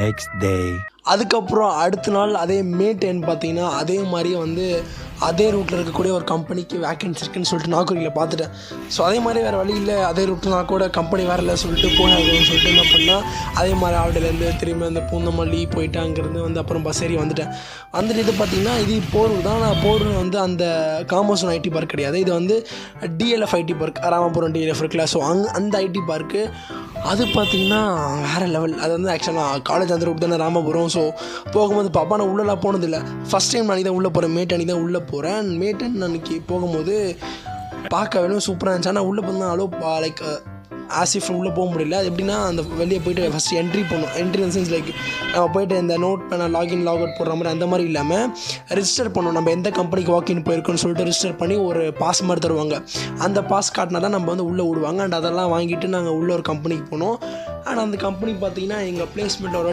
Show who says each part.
Speaker 1: next day.
Speaker 2: அதுக்கப்புறம் அடுத்த நாள் அதே மே 10 பார்த்தீங்கன்னா அதே மாதிரியே வந்து அதே ரூட்டில் இருக்கக்கூடிய ஒரு கம்பெனிக்கு வேக்கன்சி இருக்குன்னு சொல்லிட்டு நாகூரில் பார்த்துட்டேன். ஸோ அதே மாதிரி வேறு வழி இல்லை, அதே ரூட்டில் நான் கூட கம்பெனி வரல சொல்லிட்டு போயாகணும்னு சொல்லிட்டு என்ன பண்ணால் அதே மாதிரி ஆவடிலேருந்து திரும்பி அந்த பூந்தமல்லி போயிட்டு அங்கேருந்து வந்து அப்புறம் பஸ் ஏறி வந்துட்டேன். வந்துட்டு இது பார்த்திங்கன்னா இது போரூர் தான். நான் போரூர் வந்து அந்த காமர்ஸ் ஐடி பார்க் கிடையாது, இது வந்து DLF IT park, Ramapuram DLF இருக்குல்ல. ஸோ அந்த ஐடி பார்க்கு அது பார்த்திங்கன்னா வேறு லெவல். அது வந்து ஆக்சுவலாக காலேஜ் அந்த ரூட் தானே ராமபுரம். ஸோ போகும்போது பாப்பா நான் உள்ளெல்லாம் போனதில்லை, ஃபஸ்ட் டைம் நான் தான் உள்ளே போகிறேன், மே 10 தான் உள்ளே போகிறேன். மே 10 அன்றைக்கி போகும்போது பார்க்க வேணும் சூப்பராக இருந்துச்சு. ஆனால் உள்ளே போனால் அலோ லைக் ஆசிஃப் உள்ளே போக முடியல. அது எப்படின்னா அந்த வெளியே போய்ட்டு ஃபஸ்ட்டு என்ட்ரி பண்ணணும். என்ட்ரி இன் சென்ஸ் லைக் நம்ம போய்ட்டு இந்த நோட் பண்ண லாகின் லாக் அவுட் போடுற மாதிரி அந்த மாதிரி இல்லாமல் ரிஜிஸ்டர் பண்ணணும். நம்ம எந்த கம்பெனிக்கு வாக்கின் போயிருக்கோன்னு சொல்லிட்டு ரிஜிஸ்டர் பண்ணி ஒரு பாஸ் மாதிரி தருவாங்க. அந்த பாஸ் காட்டினா தான் நம்ம வந்து உள்ளே விடுவாங்க. அண்ட் அதெல்லாம் வாங்கிட்டு நாங்கள் உள்ளே ஒரு கம்பெனிக்கு போனோம். அண்ட் அந்த கம்பெனி பார்த்திங்கன்னா எங்கள் பிளேஸ்மெண்ட்டோட